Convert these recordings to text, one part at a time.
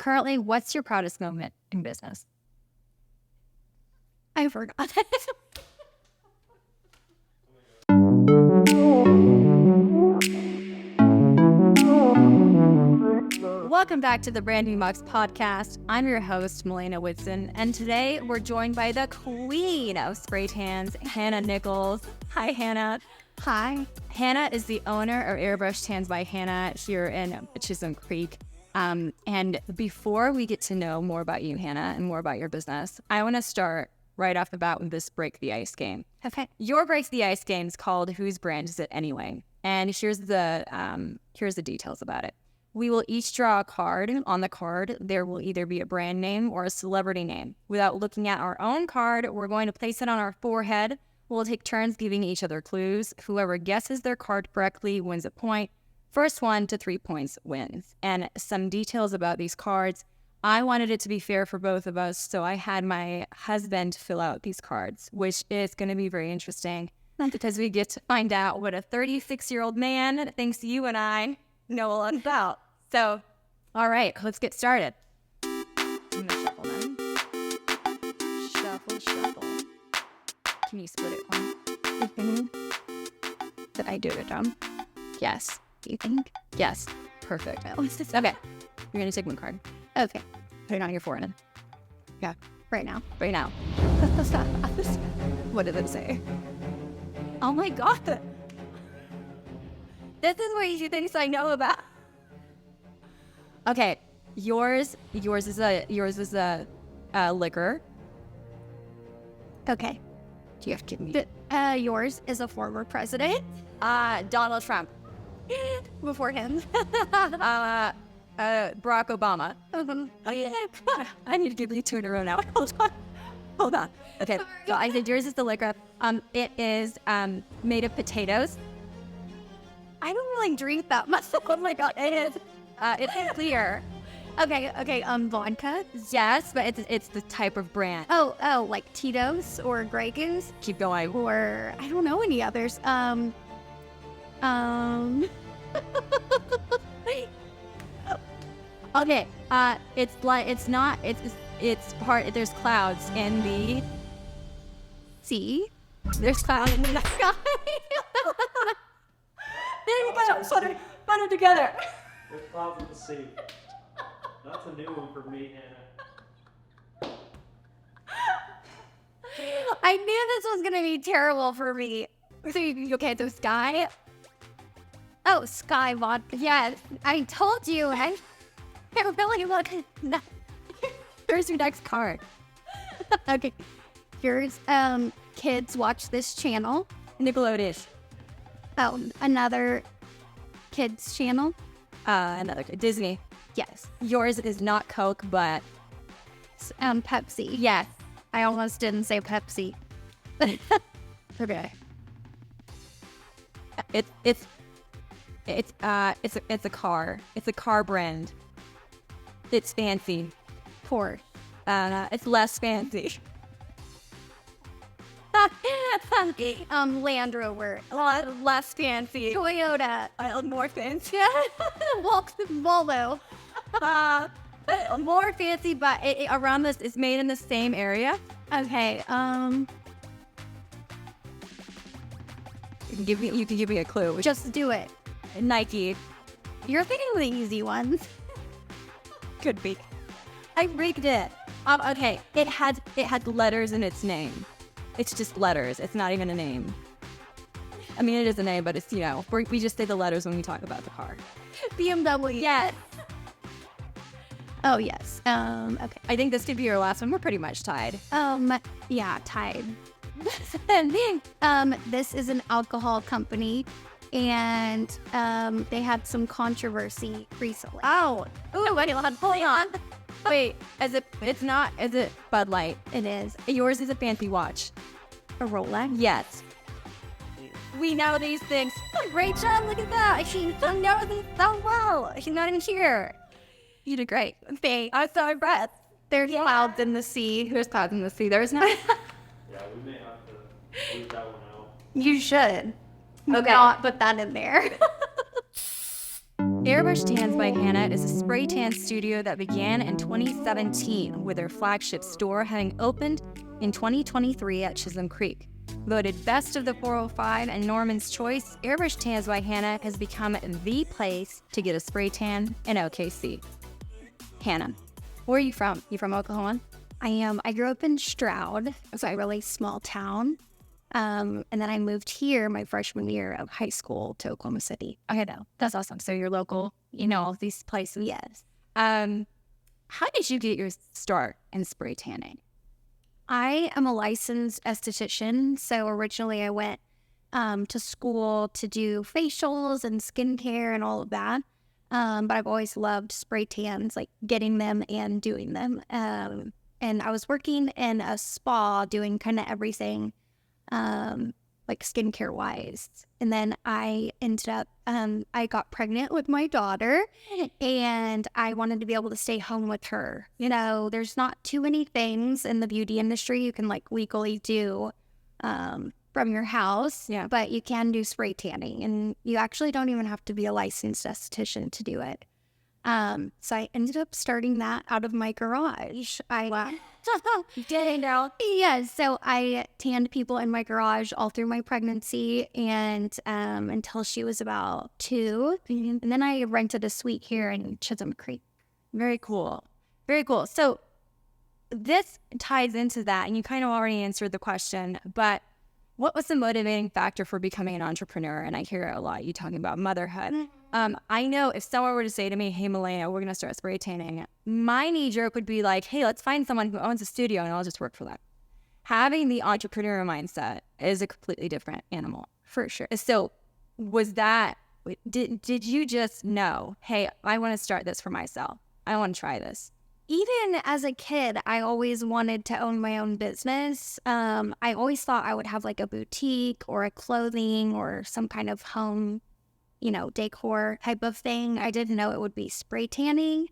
currently, what's your proudest moment in business? I forgot. Welcome back to the Branding Box podcast. I'm your host, Milena Whitson, and today we're joined by the queen of spray tans, Hannah Nichols. Hi, Hannah. Hi. Hannah is the owner of Airbrush Tans by Hannah here in Chisholm Creek. And before we get to know more about you, Hannah, and more about your business, I want to start right off the bat with this Break the Ice game. Okay. Your Break the Ice game is called Whose Brand Is It Anyway? And here's the details about it. We will each draw a card. On the card, there will either be a brand name or a celebrity name. Without looking at our own card, we're going to place it on our forehead. We'll take turns giving each other clues. Whoever guesses their card correctly wins a point. First 1 to 3 points wins. And some details about these cards. I wanted it to be fair for both of us, so I had my husband fill out these cards, which is going to be very interesting because we get to find out what a 36-year-old man thinks you and I know a lot about. So, all right, let's get started. I'm going to shuffle them. Shuffle. Can you split it one? Did I do it dumb? Yes. Do you think? Yes. Perfect. Okay. You're going to take one card. Okay. Put it on your forehead. Yeah. Right now. Right now. What did it say? Oh my God. This is what she thinks I know about. Okay. Yours is a liquor. Okay. Do you have to give me? Yours is a former president. Donald Trump. Before him. Barack Obama. Oh yeah. I need to give you 2 in a row now. Hold on. Okay. So I said yours is the liquor. It is made of potatoes. I don't really drink that much. Oh my God. It's clear. Okay. Vodka. Yes, but it's the type of brand. Oh, like Tito's or Grey Goose. Keep going. Or I don't know any others. Okay. It's part. There's clouds in the sea. There's clouds in the sky. There you go. Put it together. There's clouds in the sea. That's a new one for me, Hannah. I knew this was gonna be terrible for me. So sky. Oh, sky vodka. Yeah, I told you. I really look. Here's your next card. Okay. Here's kids watch this channel. Nickelodeon. Oh, another kids channel. Another Disney. Yes. Yours is not Coke, but Pepsi. yes. I almost didn't say Pepsi. Okay. It's a car. It's a car brand. It's fancy. Porsche. It's less fancy. Land Rover. Less fancy. Toyota. More fancy. Volvo. More fancy, but around this, it's made in the same area. Okay. You can give me a clue. Just do it. Nike. You're thinking of the easy ones. Could be. I rigged it. Okay. It had letters in its name. It's just letters. It's not even a name. I mean, it is a name, but it's, we just say the letters when we talk about the car. BMW. Yes. Oh, yes. Okay. I think this could be your last one. We're pretty much tied. Yeah, tied. This is an alcohol company, and they had some controversy recently. Oh. Ooh, wait, hold on. Wait, is it Bud Light? It is. Yours is a fancy watch. A Rolex? Yes. We know these things. Great job, look at that. She knows this so well. She's not even here. You did great. I'm so impressed. There's clouds in the sea. There's clouds in the sea. There's not. Yeah, we may have to leave that one out. You should. Okay. Not put that in there. Airbrush Tans by Hannah is a spray tan studio that began in 2017 with their flagship store having opened in 2023 at Chisholm Creek. Voted best of the 405 and Norman's Choice, Airbrush Tans by Hannah has become the place to get a spray tan in OKC. Hannah, where are you from? You from Oklahoma? I am. I grew up in Stroud. It's a really small town. And then I moved here my freshman year of high school to Oklahoma City. Okay, no, that's awesome. So you're local, you know all these places. Yes. How did you get your start in spray tanning? I am a licensed esthetician. So originally I went to school to do facials and skincare and all of that. But I've always loved spray tans, like getting them and doing them. And I was working in a spa doing kind of everything, like skincare wise. And then I ended up, I got pregnant with my daughter and I wanted to be able to stay home with her. You know, there's not too many things in the beauty industry you can like legally do, from your house, but you can do spray tanning and you actually don't even have to be a licensed esthetician to do it. So I ended up starting that out of my garage. Yes, so I tanned people in my garage all through my pregnancy and until she was about 2. And then I rented a suite here in Chisholm Creek. Very cool. Very cool. So this ties into that, and you kind of already answered the question, but what was the motivating factor for becoming an entrepreneur? And I hear a lot you talking about motherhood. I know if someone were to say to me, hey, Milena, we're going to start spray tanning, my knee jerk would be like, hey, let's find someone who owns a studio and I'll just work for them. Having the entrepreneur mindset is a completely different animal, for sure. So was that, did you just know, hey, I want to start this for myself. I want to try this. Even as a kid, I always wanted to own my own business. I always thought I would have like a boutique or a clothing or some kind of home, you know, decor type of thing. I didn't know it would be spray tanning.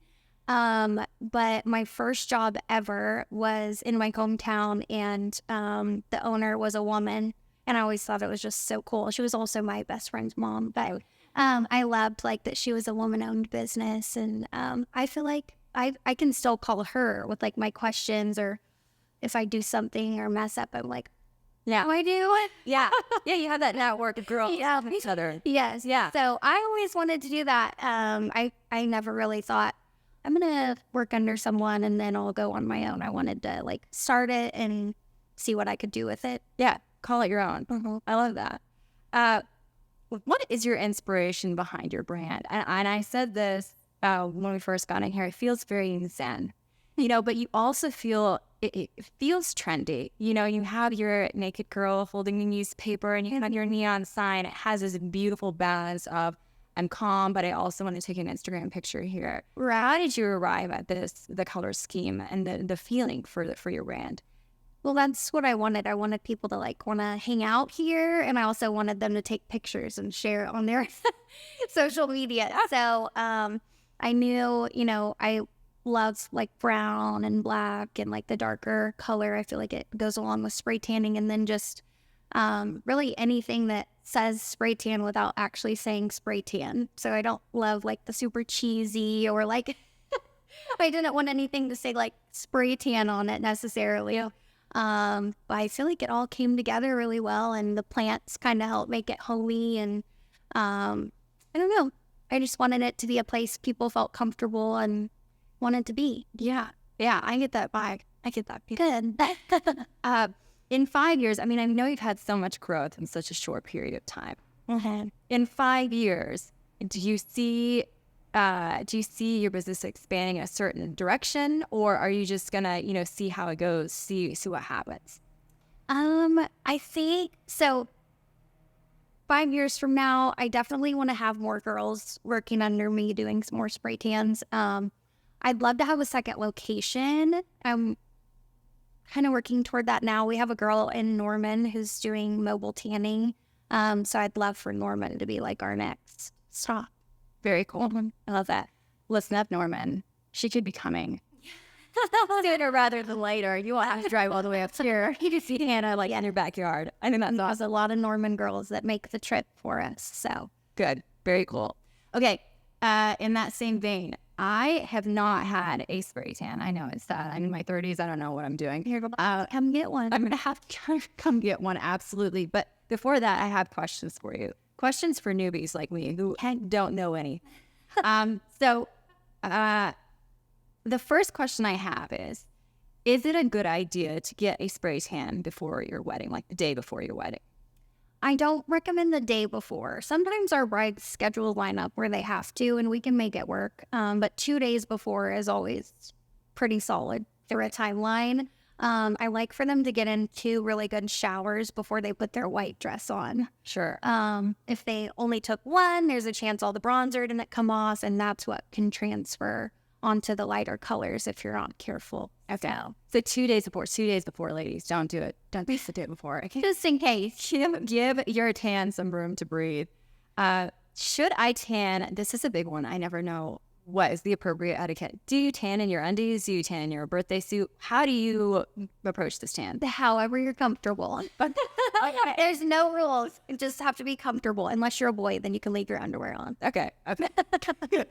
But my first job ever was in my hometown and the owner was a woman. And I always thought it was just so cool. She was also my best friend's mom. But I loved like that she was a woman-owned business. And I feel like I can still call her with like my questions or if I do something or mess up, I'm like, yeah, I do. Yeah. Yeah, you have that network of girls with each other. Yes. Yeah. So I always wanted to do that. I never really thought I'm going to work under someone and then I'll go on my own. I wanted to like start it and see what I could do with it. Yeah. Call it your own. Mm-hmm. I love that. What is your inspiration behind your brand? And I said this when we first got in here, it feels very zen, you know, but you also feel, it feels trendy. You know, you have your naked girl holding the newspaper and you have your neon sign. It has this beautiful balance of, I'm calm, but I also want to take an Instagram picture here. How did you arrive at the color scheme and the feeling for your brand? Well, that's what I wanted. I wanted people to like want to hang out here. And I also wanted them to take pictures and share it on their social media. So, I knew, you know, I love like brown and black and like the darker color. I feel like it goes along with spray tanning and then just really anything that says spray tan without actually saying spray tan. So I don't love like the super cheesy or like I didn't want anything to say like spray tan on it necessarily. But I feel like it all came together really well and the plants kind of helped make it homey and I don't know. I just wanted it to be a place people felt comfortable and wanted to be. Yeah. Yeah, I get that vibe. I get that. Good. In 5 years, I mean, I know you've had so much growth in such a short period of time. Mm-hmm. In 5 years, do you see your business expanding in a certain direction, or are you just gonna, you know, see how it goes, see what happens? I think so. 5 years from now, I definitely want to have more girls working under me doing some more spray tans. I'd love to have a second location. I'm kind of working toward that now. We have a girl in Norman who's doing mobile tanning. So I'd love for Norman to be like our next stop. Very cool. I love that. Listen up, Norman. She could be coming. Sooner rather than later. You won't have to drive all the way up here. You can see Hannah like in your backyard. I think that's There's a lot of Norman girls that make the trip for us. So good. Very cool. Okay. In that same vein, I have not had a spray tan. I know it's sad. I'm in my 30s. I don't know what I'm doing. Here, come get one. I'm going to have to come get one. Absolutely. But before that, I have questions for you. Questions for newbies like me who don't know any. So the first question I have is it a good idea to get a spray tan before your wedding, like the day before your wedding? I don't recommend the day before. Sometimes our brides schedule line up where they have to, and we can make it work. But 2 days before is always pretty solid for a timeline. I like for them to get in 2 really good showers before they put their white dress on. Sure. If they only took 1, there's a chance all the bronzer didn't come off, and that's what can transfer onto the lighter colors if you're not careful. Okay. So 2 days before, ladies, don't do it. Don't do it the day before. Okay. Just in case. Give your tan some room to breathe. Should I tan? This is a big one. I never know what is the appropriate etiquette. Do you tan in your undies? Do you tan in your birthday suit? How do you approach this tan? However you're comfortable. But there's no rules. You just have to be comfortable. Unless you're a boy, then you can leave your underwear on. Okay.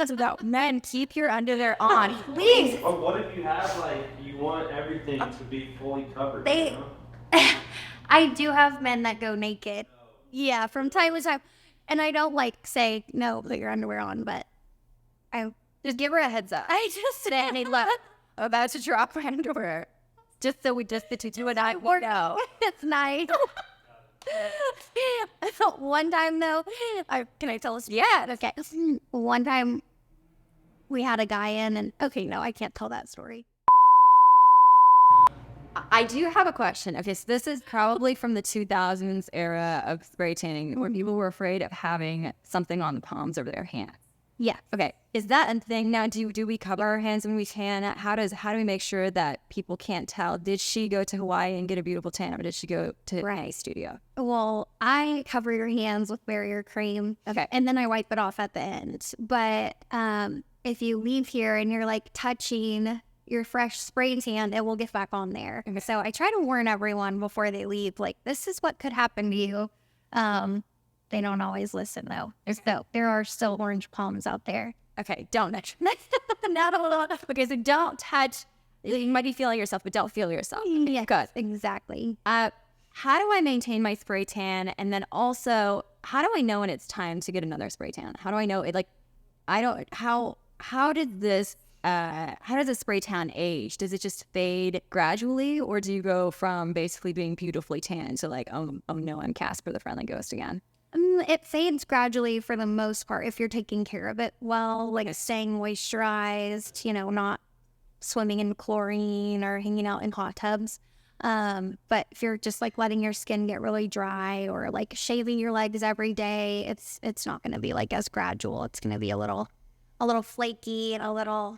So men, keep your underwear on, please. Or what if you have, like, you want everything to be fully covered? They- You know? I do have men that go naked. Yeah, from time to time. And I don't say, no, put your underwear on, but I Just give her a heads up. I just sit and look. About to drop my underwear. Just so we just the two and I will know. It's nice. One time though, can I tell us? Yeah. Okay. One time we had a guy in and okay, no, I can't tell that story. I do have a question. Okay, so this is probably from the 2000s era of spray tanning where people were afraid of having something on the palms of their hands. Yeah. Okay, is that a thing now? Do we cover our hands when we tan? How do we make sure that people can't tell? Did she go to Hawaii and get a beautiful tan, or did she go to a studio? Well, I cover your hands with barrier cream. Okay. And then I wipe it off at the end. But if you leave here and you're touching your fresh spray tan, it will get back on there. Okay. So I try to warn everyone before they leave, this is what could happen to you. They don't always listen though. Okay. So there are still orange palms out there. Okay, don't touch. Not a lot. Okay, so don't touch. You might be feeling yourself, but don't feel yourself. Yeah, Good. exactly. How do I maintain my spray tan? And then also, how do I know when it's time to get another spray tan? How do I know it? How does a spray tan age? Does it just fade gradually, or do you go from basically being beautifully tan to oh no, I'm Casper the Friendly Ghost again? It fades gradually for the most part if you're taking care of it well, staying moisturized, not swimming in chlorine or hanging out in hot tubs. But if you're just letting your skin get really dry or shaving your legs every day, it's not going to be as gradual. It's going to be a little flaky and a little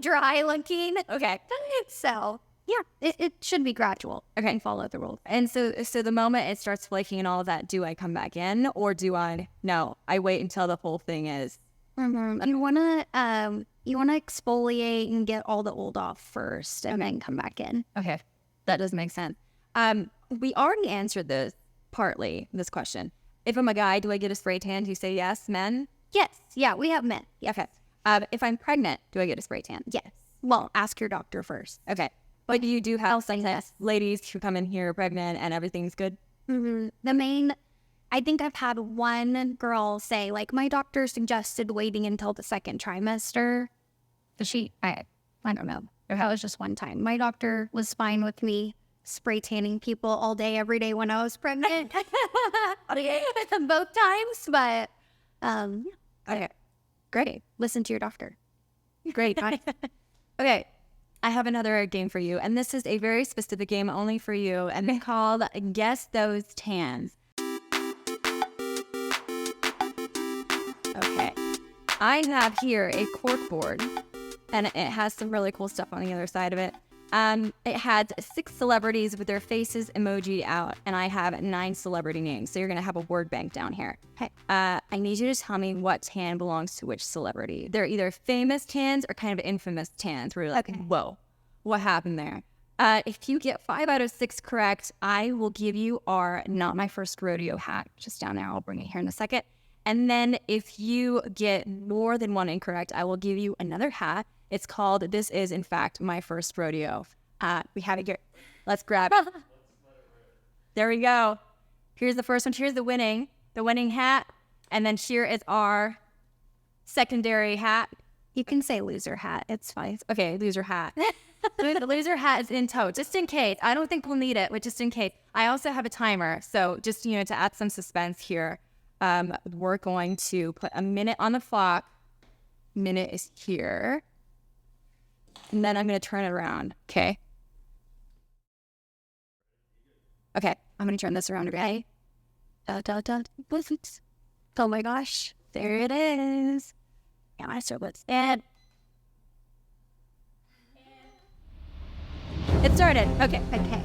dry looking. Okay. So yeah, it should be gradual. Okay. And follow the rules. And so the moment it starts flaking and all of that, do I come back in, or do I? No, I wait until the whole thing is. Mm-hmm. You wanna exfoliate and get all the old off first, and then come back in. Okay, that does make sense. We already answered this question. If I'm a guy, do I get a spray tan? Do you say yes, men? Yes. Yeah, we have men. Yes. Okay. If I'm pregnant, do I get a spray tan? Yes. Well, ask your doctor first. Okay. But you do have some yes. ladies who come in here pregnant and everything's good? Mm-hmm. I think I've had one girl say, my doctor suggested waiting until the 2nd trimester. I don't know. That was just one time. My doctor was fine with me spray tanning people all day, every day when I was pregnant. Both times, but Okay. Great. listen to your doctor. Great. Okay. I have another game for you, and this is a very specific game only for you, and it's called Guess Those Tans. Okay. I have here a cork board, and it has some really cool stuff on the other side of it. It had 6 celebrities with their faces emojied out, and I have 9 celebrity names. So you're going to have a word bank down here. Okay. I need you to tell me what tan belongs to which celebrity. They're either famous tans or kind of infamous tans where you're like, whoa, what happened there? If you get 5 out of 6 correct, I will give you our Not My First Rodeo hat just down there. I'll bring it here in a second. And then if you get more than one incorrect, I will give you another hat. It's called This Is, in fact, My First Rodeo. We have it here. Let's grab it. There we go. Here's the first one. Here's the winning hat. And then here is our secondary hat. You can say loser hat. It's fine. Okay, loser hat. The loser hat is in tow, just in case. I don't think we'll need it, but just in case. I also have a timer. So just, to add some suspense here, we're going to put a minute on the clock. Minute is here. And then I'm going to turn it around. Okay. Okay, I'm going to turn this around, okay? Oh my gosh. There it is. Yeah, I saw what's that. It started. Okay. Okay.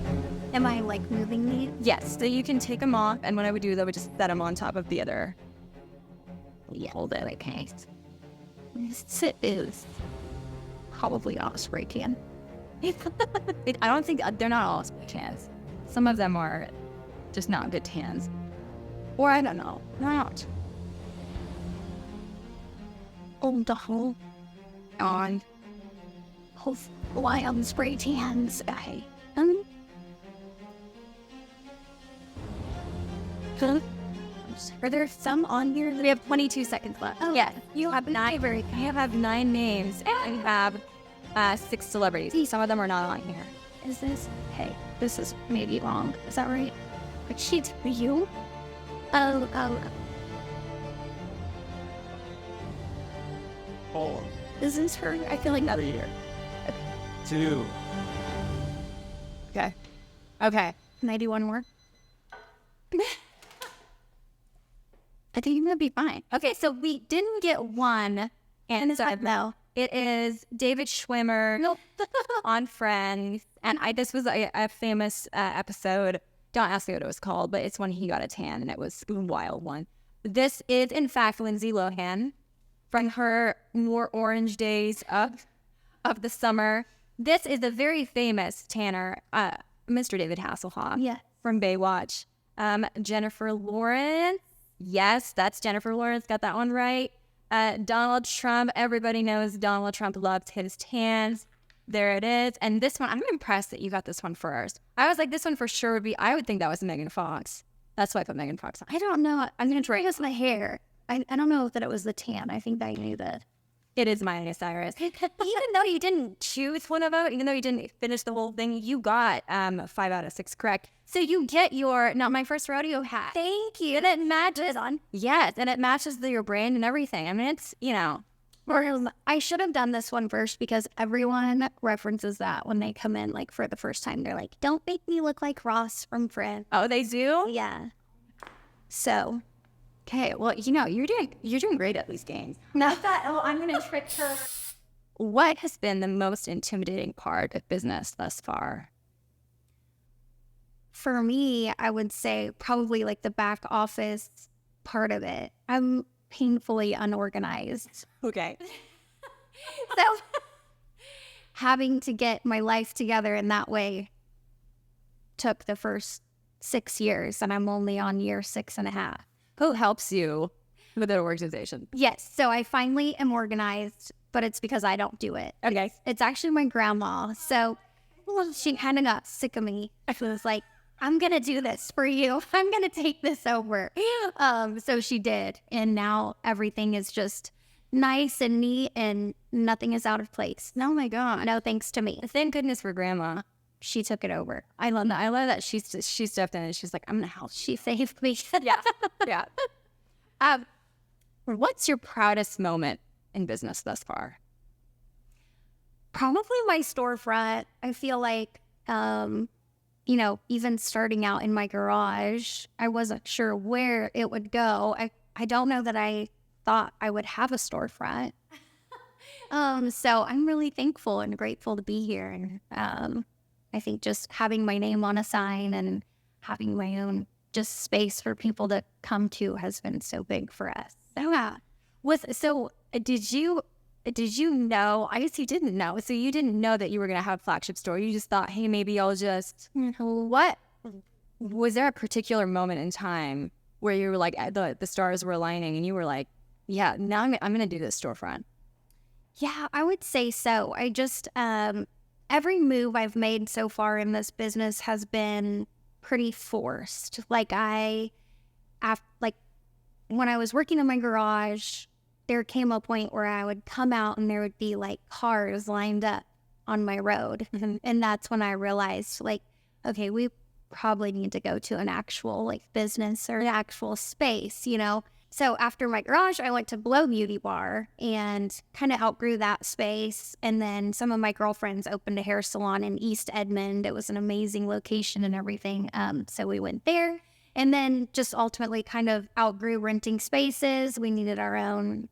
Am I like moving these? Yes, so you can take them off, and what I would do is I would just set them on top of the other. Yeah. Hold it. Okay. This is probably all spray can. I don't think they're not all spray cans. Some of them are just not good tans. Or I don't know. Not. Oh, the whole On. wild spray tans. Okay. Are there some on here? We have 22 seconds left. Oh, yeah. You have nine. I have 9 names, and I have 6 celebrities. Some of them are not on here. Is this? Hey, this is maybe wrong. Is that right? But she's for you. Oh. Hold. Is this her? I feel like that. 3, 2. Okay. Okay. Can I do one more? I think you're going to be fine. Okay, so we didn't get one. And so No. it is David Schwimmer Nope. on Friends. And this was a famous episode. Don't ask me what it was called, but it's when he got a tan, and it was a wild one. This is, in fact, Lindsay Lohan from her more orange days of the summer. This is a very famous tanner, Mr. David Hasselhoff Yeah. from Baywatch. Jennifer Lawrence. Yes, that's Jennifer Lawrence. Got that one right. Donald Trump. Everybody knows Donald Trump loves his tans. There it is. And this one, I'm impressed that you got this one first. I was like, this one for sure would be, I would think that was Megan Fox. That's why I put Megan Fox on. I don't know. I'm going to try. It was my hair. I don't know that it was the tan. I think I knew that. It is Miley Cyrus. Even though you didn't choose one of them, even though you didn't finish the whole thing, you got 5 out of 6 correct. So you get your Not My First Rodeo hat. Thank you. And it matches on. Yes, and it matches your brand and everything. I mean, it's, Or I should have done this one first because everyone references that when they come in, like for the first time. They're like, "Don't make me look like Ross from Friends." Oh, they do? Yeah. So, Okay, well, you're doing great at these games. no. I'm gonna trick her. What has been the most intimidating part of business thus far? For me, I would say probably like the back office part of it. I'm painfully unorganized. Okay. So having to get my life together in that way took the first 6 years, and I'm only on year 6.5. Who helps you with the organization? Yes, so I finally am organized, but it's because I don't do it. Okay. It's actually my grandma. So she kind of got sick of me. She was like, "I'm going to do this for you. I'm going to take this over." So she did. And now everything is just nice and neat and nothing is out of place. Oh my God. No thanks to me. Thank goodness for Grandma. She took it over. I love that. I love that she stepped in and she's like, "I'm gonna help." She saved me. Yeah. Yeah. What's your proudest moment in business thus far? Probably my storefront. I feel like, even starting out in my garage, I wasn't sure where it would go. I don't know that I thought I would have a storefront. So I'm really thankful and grateful to be here. And I think just having my name on a sign and having my own just space for people to come to has been so big for us. Oh, yeah. Did you know? I guess you didn't know. So you didn't know that you were going to have a flagship store. You just thought, hey, maybe I'll just, what? Was there a particular moment in time where you were like, the stars were aligning and you were like, yeah, now I'm going to do this storefront? Yeah, I would say so. I just, every move I've made so far in this business has been pretty forced. Like like when I was working in my garage, there came a point where I would come out and there would be like cars lined up on my road. And that's when I realized, like, okay, we probably need to go to an actual like business or an actual space, you know? So after my garage, I went to Blow Beauty Bar and kind of outgrew that space. And then some of my girlfriends opened a hair salon in East Edmond. It was an amazing location and everything. So we went there and then just ultimately kind of outgrew renting spaces. We needed our own,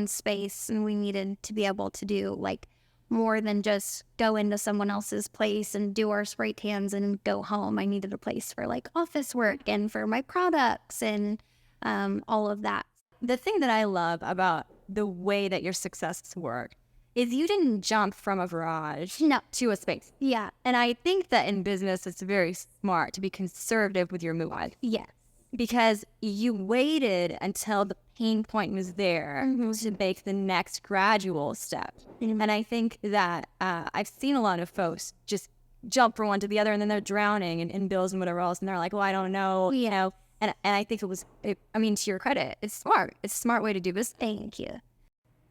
space, and we needed to be able to do like more than just go into someone else's place and do our spray tans and go home. I needed a place for like office work and for my products and all of that. The thing that I love about the way that your success worked is you didn't jump from a garage to a space. Yeah. And I think that in business, it's very smart to be conservative with your move. Yes. Because you waited until the pain point was there to make the next gradual step. And I think that I've seen a lot of folks just jump from one to the other, and then they're drowning in bills and whatever else, and they're like, well, I don't know, you know. And I think to your credit, it's smart. It's a smart way to do this. Thank you.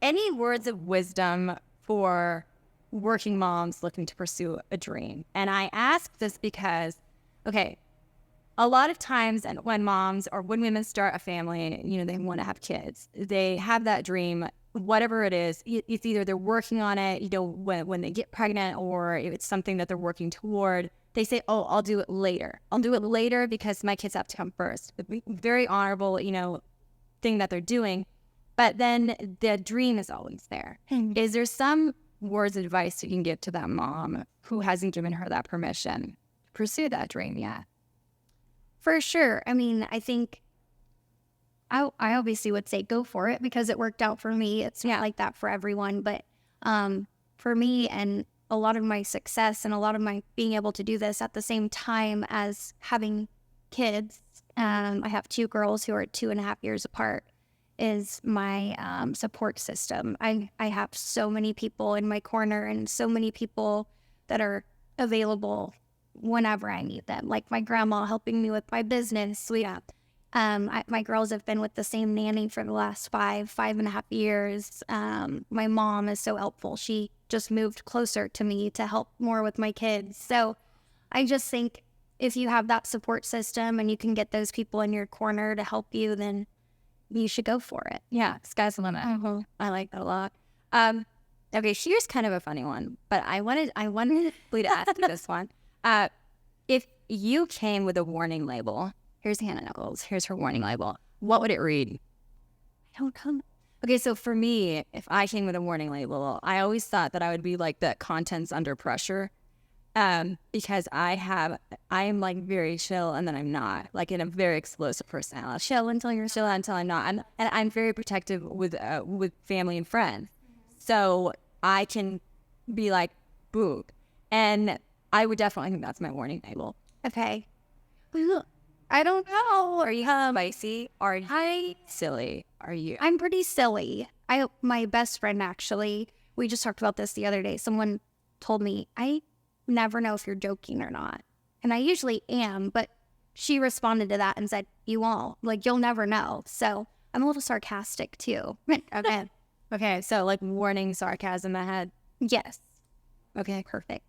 Any words of wisdom for working moms looking to pursue a dream? And I ask this because, okay, a lot of times when moms or when women start a family, you know, they want to have kids. They have that dream, whatever it is. It's either they're working on it, you know, when they get pregnant, or if it's something that they're working toward. They say, oh, I'll do it later. I'll do it later because my kids have to come first. Very honorable, you know, thing that they're doing. But then the dream is always there. Is there some words of advice you can give to that mom who hasn't given her that permission to pursue that dream yet? For sure. I mean, I think I obviously would say go for it because it worked out for me. It's not like that for everyone, but for me and a lot of my success and a lot of my being able to do this at the same time as having kids, I have 2 girls who are 2.5 years apart, is my support system. I have so many people in my corner and so many people that are available whenever I need them. Like my grandma helping me with my business. My girls have been with the same nanny for the last 5.5 years. My mom is so helpful. She just moved closer to me to help more with my kids. So I just think if you have that support system and you can get those people in your corner to help you, then you should go for it. Yeah, sky's the limit. I like that a lot. Okay, here's kind of a funny one, but I wanted Lee to ask you this one. If you came with a warning label, here's Hannah Nichols, here's her warning label, what would it read? I don't know. Okay, so for me, if I came with a warning label, I always thought that I would be like the contents under pressure, because I am like very chill and then I'm not, like in a very explosive personality. Chill until you're Chill until I'm not. And I'm very protective with family and friends. So I can be like, boo. And I would definitely think that's my warning label. Okay. I don't know. Are you spicy? Are you silly? Are you? I'm pretty silly. My best friend, actually, we just talked about this the other day. Someone told me, I never know if you're joking or not. And I usually am, but she responded to that and said, you won't. Like, you'll never know. So I'm a little sarcastic too. Okay. Okay. So like warning sarcasm ahead. Yes. Okay. Perfect.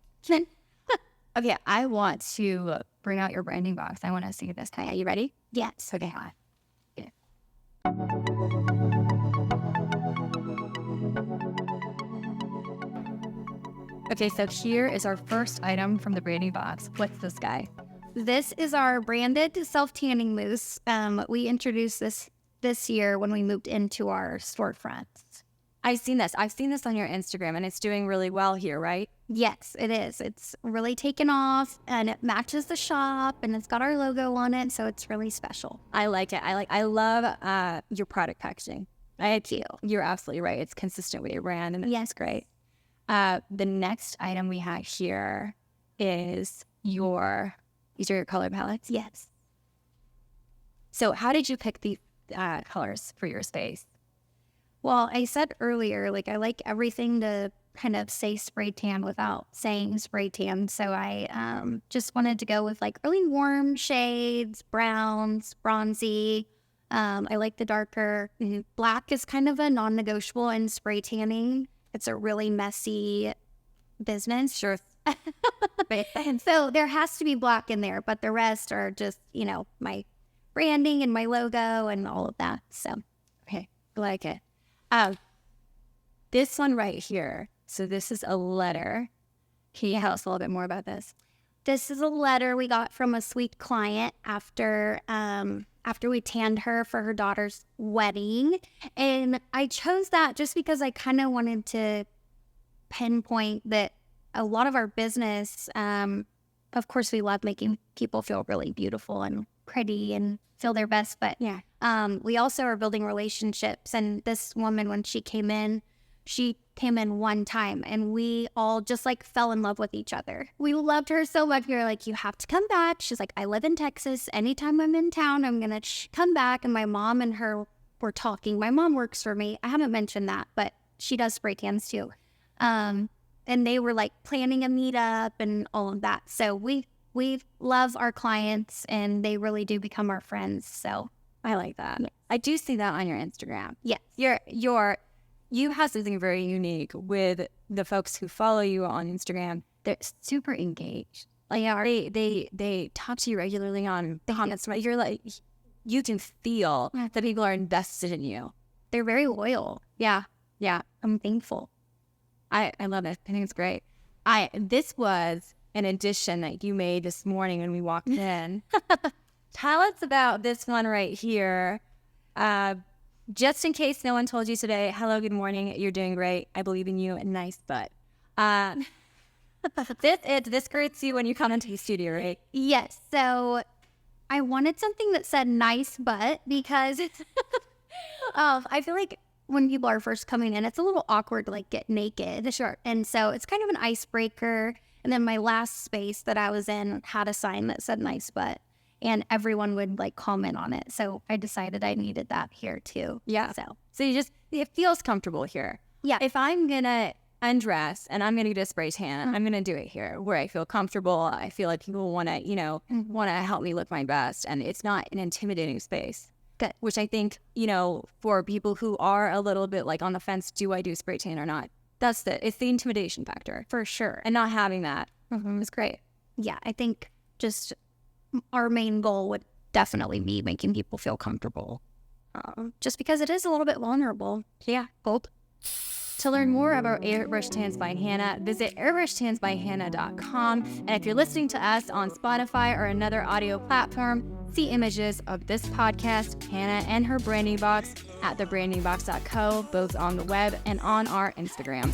Okay. I want to bring out your branding box. I want to see this. Are you ready? Yes. Okay. Okay, so here is our first item from the branding box. What's this guy? This is our branded self-tanning mousse. We introduced this year when we moved into our storefronts. I've seen this on your Instagram, and it's doing really well here, right? Yes, it is. It's really taken off, and it matches the shop, and it's got our logo on it, so it's really special. I like it. I love your product packaging. Thank you. You're absolutely right. It's consistent with your brand, and yes, it's great. The next item we have here is these are your color palettes. Yes. So how did you pick the colors for your space? Well, I said earlier, like I like everything to kind of say spray tan without saying spray tan. So I just wanted to go with like really warm shades, browns, bronzy. I like the darker. Black is kind of a non-negotiable in spray tanning. It's a really messy business. Sure. And so there has to be black in there, but the rest are just, my branding and my logo and all of that. So, Okay, I like it. This one right here. So this is a letter. Can you tell us a little bit more about this? this is a letter we got from a sweet client after we tanned her for her daughter's wedding. And I chose that just because I kind of wanted to pinpoint that a lot of our business, of course, we love making people feel really beautiful and pretty and feel their best. But Yeah. we also are building relationships. And this woman, when she came in one time and we all just like fell in love with each other. We loved her so much. We were like, you have to come back. She's like, I live in Texas. Anytime I'm in town, I'm going to come back. And my mom and her were talking. My mom works for me. I haven't mentioned that, but she does spray tans too. And they were like planning a meetup and all of that. So we love our clients and they really do become our friends. So I like that. Yes. I do see that on your Instagram. yes. You have something very unique with the folks who follow you on Instagram. They're super engaged. Like they talk to you regularly on comments. You're like, you can feel that people are invested in you. They're very loyal. Yeah. I'm thankful. I love it. I think it's great. This was an addition that you made this morning when we walked in. Tell us about this one right here. Just in case no one told you today, hello, good morning. You're doing great. I believe in you. Nice butt. This greets you when you come into the studio, right? Yes. So I wanted something that said nice butt because I feel like when people are first coming in, it's a little awkward to like get naked. Sure. And so it's kind of an icebreaker. And then my last space that I was in had a sign that said nice butt. And everyone would like comment on it. So I decided I needed that here too. Yeah. So It feels comfortable here. Yeah. If I'm going to undress and I'm going to do a spray tan, I'm going to do it here where I feel comfortable. I feel like people want to, want to help me look my best. And it's not an intimidating space. Good. Which I think, for people who are a little bit like on the fence, do I do spray tan or not? It's the intimidation factor. for sure. And not having that is great. Yeah, I think just our main goal would definitely be making people feel comfortable. Just because it is a little bit vulnerable. Yeah. Bold. To learn more about Airbrush Tans by Hannah, visit airbrushtans.hannah.com. And if you're listening to us on Spotify or another audio platform, see images of this podcast, Hannah and her branding box at thebrandingbox.co, both on the web and on our Instagram.